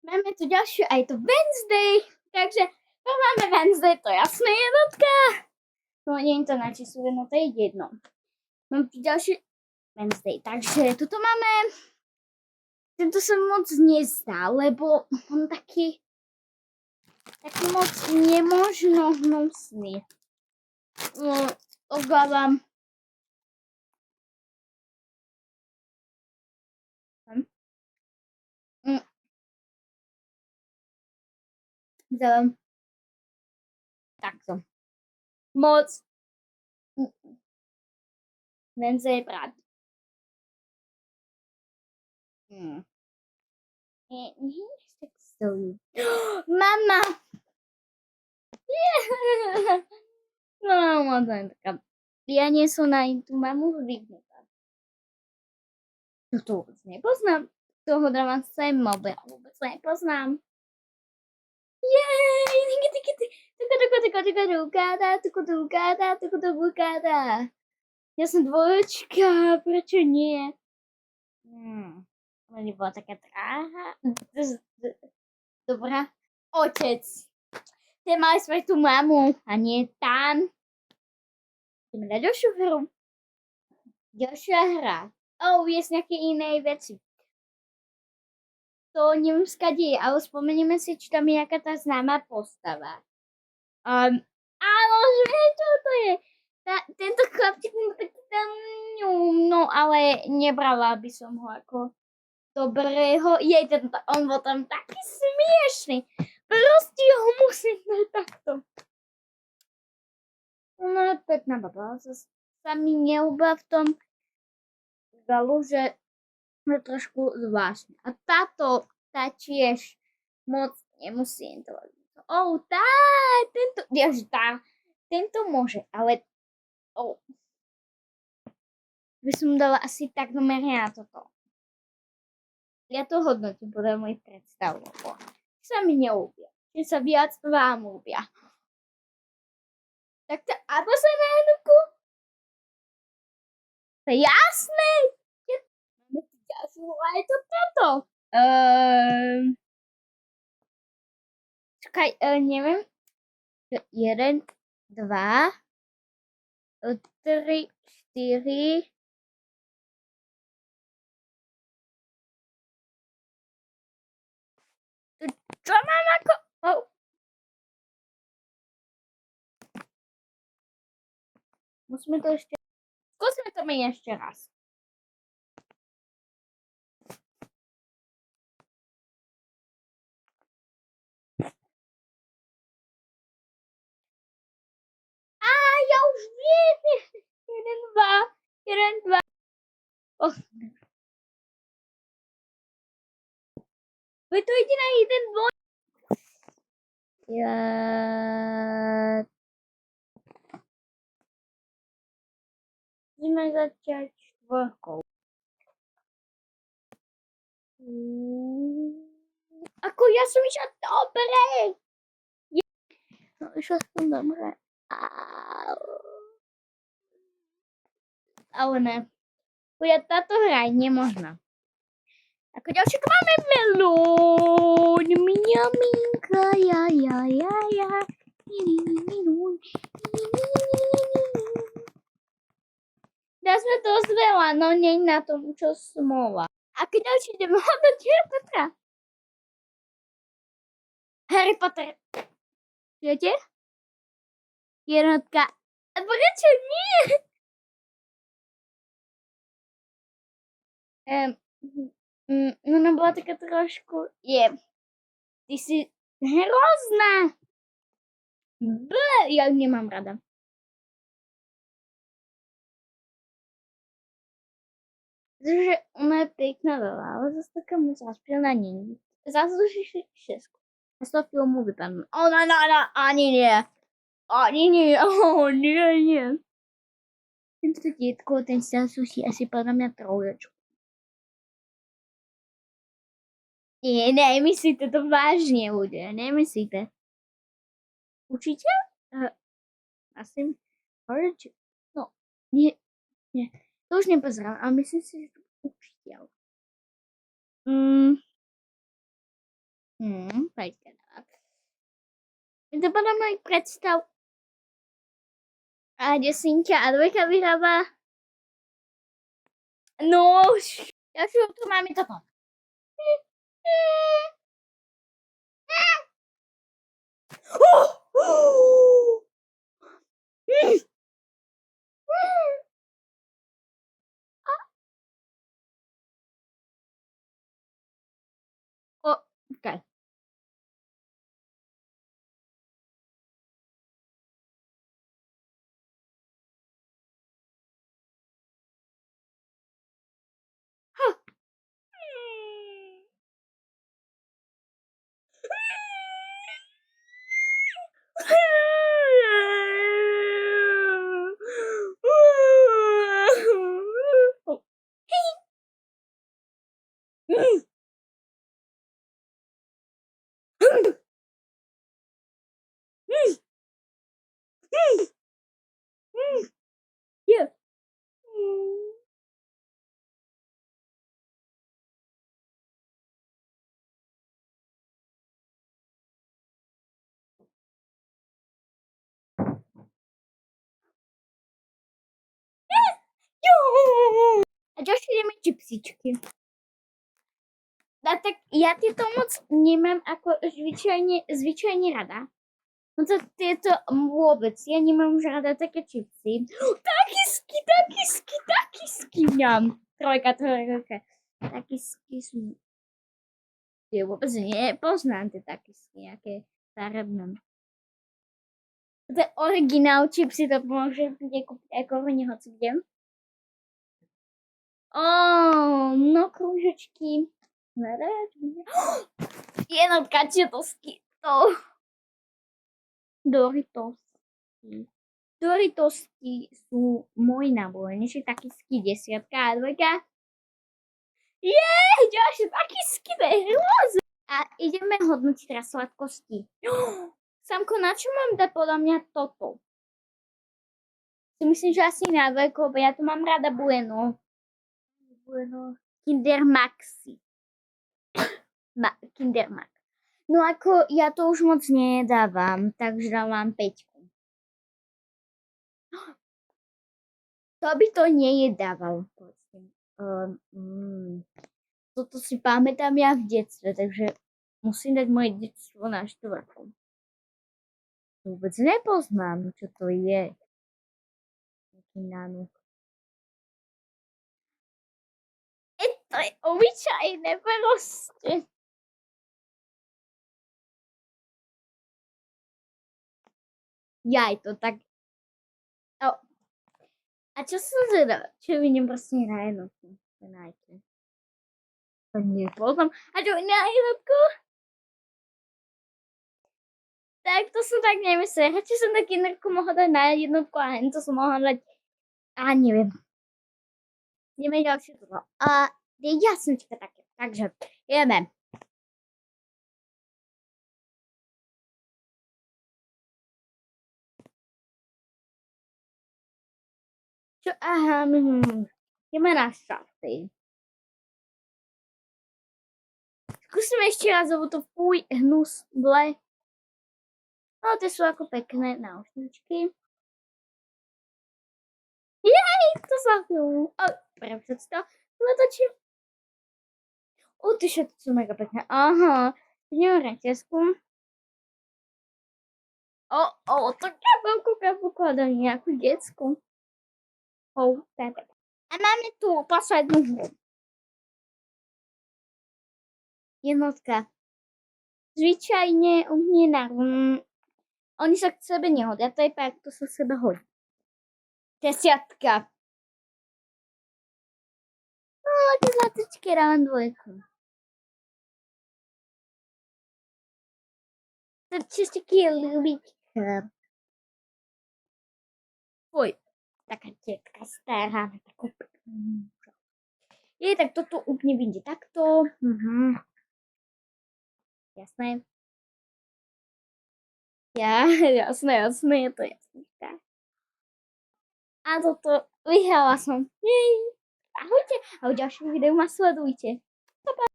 Máme tu ďalšiu, aj to Wednesday, takže to máme Wednesday, to jasné jednotka. No nie je to na číslu, no to je jedno. Mám tu ďalšiu Wednesday, takže tuto máme, tento sa moc nezdá, lebo on taký moc nemožno hnusný. No, obávam. Takto. Moc Wednesday brát. Nie tak stojí. Mama! No, moc len taká. Ja nie som na tú mamu zvyknutá. To vôbec nepoznám. Toho dávam sem mobil. Vôbec nepoznám. Jej! Ja som dvojčka, prečo nie? Ale bola taká dráha. Dobrá. Otec. Ty mali svoju tú mamu a nie tam. Ideme na ďalšiu hru. Ďalšia hra. Je z nejakej inej veci. To neviem skade je, ale spomenieme si, či tam je nejaká tá známa postava. Áno, že čo to je? Tento chlapčík mu taký tam, no ale nebrala by som ho ako dobrého. On bol tam taký smiešný. Proste ho musím dať takto. No, pekná baba, sa mi neľúba v tom galu, že je trošku zvláštne. A tá tiež moc nemusí inteligentovať. Tento môže, ale by som dala asi tak numeria na toto. Ja to hodnotím podľa mojich predstav, lebo sa mi neľúbia. Že sa viac vám ľúbia. Tak to, a posledná jednotku? To je jasné! Máme tu ďalšiu, ale je to táto. Čakaj, neviem. 1, 2, 3, 4. Čo mám ako? Musíme to ešte... Skúsime to meniť ešte raz. Ja už viem. 1, 2. Veď to ide na 1, 2. Ideme začať 4. Ako ja som išla dobre. Išla som dobre. Ale ne. Táto hra je nemožná. Ako ďalšie máme melón. Miňaminka, ja. Dá sme to veľa, no nie na tom, čo smova. Ako ďalšie ideme hodnotiť Harry Pottera. Harry Potter. Viete? Jednotka. A prečo nie? Ona bola taká trošku... Ty si hrozná. Ja ju nemám rada. Pretože ona je pekná veľa, ale zase taká moc rozpríjemná nie. Zaslúži 6. A z toho filmu vypadnú. Ani nie. Nie. Tento detko, ten sa zaslúži asi podľa mňa 3. Nie, nemyslíte to vážne, ľudia. Nemyslíte. Určite? Asi. No, nie. To už nepozerám, ale myslím si, že to určite. Počkaj. To podľa mojich predstav. A desinka a dvojka vyhráva. No, ďalšiu tu máme toto. Okay. Yeah. A ďalšie ideme čipsičky. A tak ja tieto moc nemám ako zvyčajne rada. No to tieto vôbec, ja nemám už rada také čipsy. Takisky mňam. Trojka. Takisky sú... Ja vôbec nepoznám tie takisky, aké farebné. To je originál čipsy, to môže kúpiť ako hoci kde. No krúžečky. Jednotka četosky. Doritosky sú môj najobľúbenejší, takisky 10 a 2. Ďalšie takisky, to je hrôzne. A ideme hodnotiť teraz sladkosti. Samko, na čo mám dať podľa mňa toto? Si myslím, že asi na 2, lebo ja tu mám rada Bueno. Kinder Maxi. Kinder Max. No ako ja to už moc nedávam, takže dávam 5. To by to nejedával. Toto si pamätám ja v detstve, takže musím dať moje detstvo na 4. Vôbec nepoznám, čo to je. Taký nánok. To je obyčajné proste. Jaj, to tak... A čo som zvedala? Čo vidím proste na jednotku? To nepoznám. A čo na jednotku? Tak to som tak nemyslel. Radšej som tak jednotku mohla dať na jednotku a to som mohla dať... A neviem. Ideme ďalšie toto. A jasnočka také. Takže ideme. Čo? Aha, ideme na šafy. Skúsime ešte raz, lebo to fuj, hnus, ble. No, to sú ako pekné náušničky. Jej, to sa chvíľu. Prepáč to. Natočím. Ty všetko sú mega pekné. Aha, ideme reťazku. To kabelku hľadám nejakú decku. Tak. A máme tu poslednú hru. Jednotka. Zvyčajne u mne oni sa k sebe nehodia, to je pak, to sa k sebe hodí. 10. Tie zlatičky dávam 2. To je taký ľubička. Taká tetka stará, takú peknú. Tak toto úplne vidí takto. Jasné. Jasné, je to jasné. Tak. A toto vyhrala som. Jej. Ahojte. A v ďalšom videu ma sledujte.